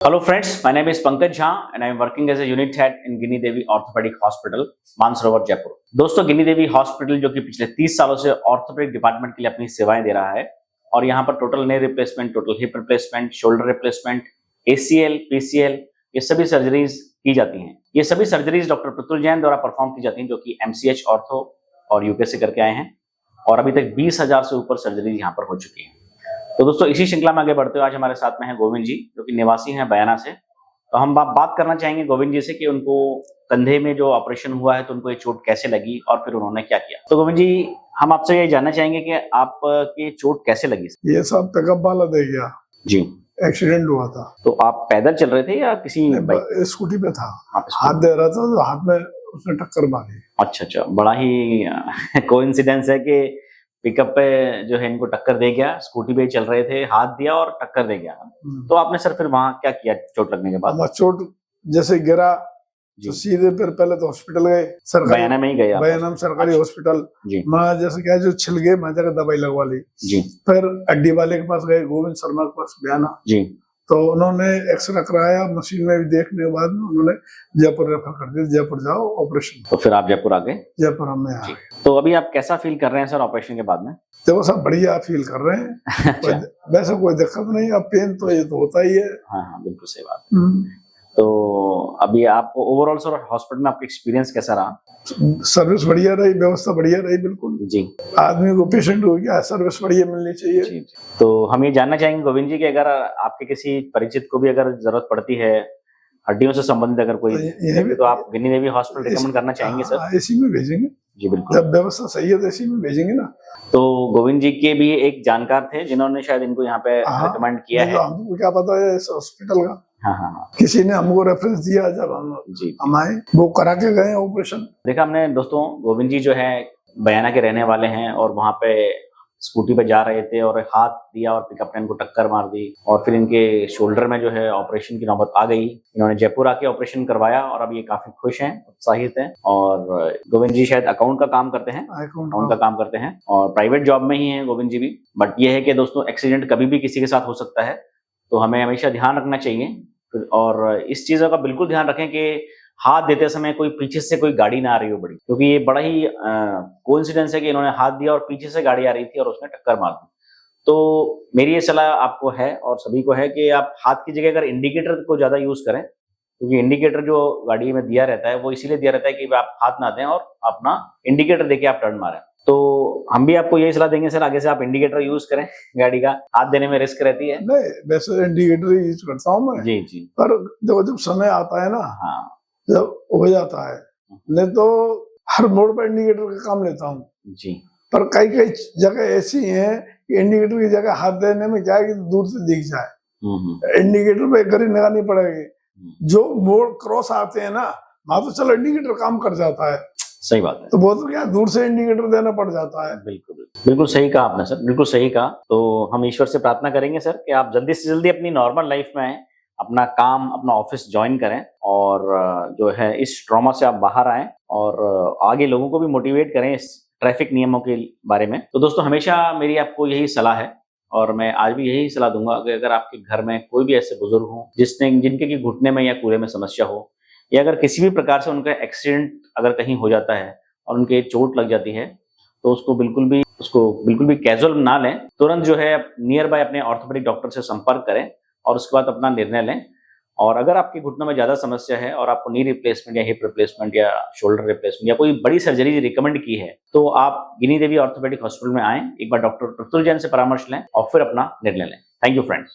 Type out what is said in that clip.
Hello friends, my name is Pankaj Jha and I am working as a unit head in Guinea Devi orthopaedic hospital Mansarovar Jaipur. दोस्तों गिनी देवी hospital जो कि पिछले 30 सालों से orthopaedic department के लिए अपनी सेवाएं दे रहा है और यहाँ पर total knee replacement, total hip replacement, shoulder replacement, ACL, PCL ये सभी सर्जरीज की जाती हैं। ये सभी सर्जरीज डॉक्टर प्रतुल जैन द्वारा परफॉर्म की जाती हैं जो कि MCH ऑर्थो और यूके से करके आए हैं और अभी तक 20,000 से ऊपर सर्जरीज यहाँ पर हो चुकी हैं। तो दोस्तों इसी श्रृंखला में आगे बढ़ते हुए आज हमारे साथ में हैं गोविंद जी जो कि निवासी हैं बयाना से। तो हम बात करना चाहेंगे गोविंद जी से कि उनको कंधे में जो ऑपरेशन हुआ है तो उनको ये चोट कैसे लगी और फिर उन्होंने क्या किया। तो गोविंद जी हम आपसे ये जानना चाहेंगे कि आपकी चोट कैसे लगी। ये सब पिकअप वाला दे गया जी, एक्सीडेंट हुआ था। तो आप पैदल चल रहे थे या किसी स्कूटी पे था, हाथ दे रहा था तो हाथ में उसने टक्कर मारी। अच्छा, बड़ा ही कोइंसिडेंस है कि पिकअप पे जो है इनको टक्कर दे गया, स्कूटी पे चल रहे थे, हाथ दिया और टक्कर दे गया। तो आपने सर फिर वहां क्या किया चोट लगने के बाद? चोट जैसे गिरा तो सीधे फिर पहले तो हॉस्पिटल गए, सरकारी बयाना में ही गए? बयाना में सरकारी हॉस्पिटल। मैं जैसे क्या जो छिल गए मैं जगह दवाई लगवा ली जी। फिर हड्डी वाले के पास गए, गोविंद शर्मा के पास बयाना जी। तो उन्होंने एक्सरे कराया, मशीन में भी देखने के बाद उन्होंने जयपुर रेफर कर दिया, जयपुर जाओ ऑपरेशन। तो फिर आप जयपुर आ गए? जयपुर हमने आ गए। तो अभी आप कैसा फील कर रहे हैं सर ऑपरेशन के बाद में? देखो सब बढ़िया फील कर रहे हैं। अच्छा। वैसे कोई दिक्कत नहीं, अब पेन तो ये तो होता ही है। हाँ, बिल्कुल सही बात है। तो अभी आप ओवरऑल सर हॉस्पिटल में आपका एक्सपीरियंस कैसा रहा? सर्विस बढ़िया रही, व्यवस्था बढ़िया रही बिल्कुल जी। आदमी को पेशेंट हो गया, सर्विस बढ़िया मिलनी चाहिए जी। तो हम ये जानना चाहेंगे गोविंद जी कि अगर आपके किसी परिचित को भी अगर जरूरत पड़ती है हड्डियों से संबंधित अगर कोई तो आप गिनी देवी हॉस्पिटल रिकमेंड करना चाहेंगे सर? इसी में भेजेंगे जी बिल्कुल, जब व्यवस्था सही है तो इसी में भेजेंगे ना। तो गोविंद जी के भी एक जानकार थे जिन्होंने शायद इनको यहाँ पे रिकमेंड किया है। हमको क्या पता है इस हॉस्पिटल का। हाँ, किसी ने हमको रेफरेंस दिया, जब हम आए वो करा के गए ऑपरेशन। देखा हमने दोस्तों, गोविंद जी जो है बयाना के रहने वाले हैं और वहां पे स्कूटी पे जा रहे थे और हाथ दिया और पिकअप ने इनको टक्कर मार दी और फिर इनके शोल्डर में जो है ऑपरेशन की नौबत आ गई। इन्होंने जयपुर आके ऑपरेशन करवाया और अब ये काफी खुश हैं, उत्साहित हैं। और गोविंद जी शायद अकाउंट का काम करते हैं, और प्राइवेट जॉब में ही है गोविंद जी भी। बट ये है कि दोस्तों एक्सीडेंट कभी भी किसी के साथ हो सकता है, तो हमें हमेशा ध्यान रखना चाहिए और इस चीजों का बिल्कुल ध्यान रखें कि हाथ देते समय कोई पीछे से कोई गाड़ी ना आ रही हो बड़ी, क्योंकि ये बड़ा ही कोइंसिडेंस है कि इन्होंने हाथ दिया और पीछे से गाड़ी आ रही थी और उसने टक्कर मार दी। तो मेरी ये सलाह आपको है और सभी को है कि आप हाथ की जगह अगर इंडिकेटर को ज्यादा यूज करें, क्योंकि इंडिकेटर जो गाड़ी में दिया रहता है वो इसीलिए दिया रहता है कि आप हाथ ना दें और अपना इंडिकेटर देके आप टर्न मारें। तो हम भी आपको यही सलाह देंगे सर, आगे से आप इंडिकेटर यूज करें गाड़ी का, हाथ देने में रिस्क रहती है। नहीं वैसे इंडिकेटर यूज करता हूँ मैं जी। पर देखो जब समय आता है ना, जब हो जाता है, नहीं तो हर मोड़ पर इंडिकेटर का काम लेता हूँ जी। पर कई जगह ऐसी हैं कि इंडिकेटर की जगह हाथ देने में क्या है कि दूर से दिख जाए, इंडिकेटर पे गरी निगाह नहीं पड़ेगी। जो मोड़ क्रॉस आते हैं ना वहां तो चलो इंडिकेटर काम कर जाता है, सही बात है, तो वो तो क्या दूर से इंडिकेटर देना पड़ जाता है। बिल्कुल सही कहा आपने सर, बिल्कुल सही कहा। तो हम ईश्वर से प्रार्थना करेंगे सर कि आप जल्दी से जल्दी अपनी नॉर्मल लाइफ में आए, अपना काम, अपना ऑफिस ज्वाइन करें और जो है इस ट्रॉमा से आप बाहर आएं और आगे लोगों को भी मोटिवेट करें इस ट्रैफिक नियमों के बारे में। तो दोस्तों हमेशा मेरी आपको यही सलाह है और मैं आज भी यही सलाह दूंगा कि अगर आपके घर में कोई भी ऐसे बुजुर्ग हो जिनके की घुटने में या कूल्हे में समस्या हो, या अगर किसी भी प्रकार से उनका एक्सीडेंट अगर कहीं हो जाता है और उनके चोट लग जाती है, तो उसको बिल्कुल भी कैजुअल ना लें। तुरंत जो है नियर बाय अपने ऑर्थोपेडिक डॉक्टर से संपर्क करें और उसके बाद अपना निर्णय लें। और अगर आपके घुटनों में ज्यादा समस्या है और आपको नी रिप्लेसमेंट या हिप रिप्लेसमेंट या शोल्डर रिप्लेसमेंट या कोई बड़ी सर्जरी रिकमेंड की है, तो आप गिनी देवी ऑर्थोपेडिक हॉस्पिटल में आएं, एक बार डॉक्टर प्रतुल जैन से परामर्श लें और फिर अपना निर्णय लें। Thank you friends.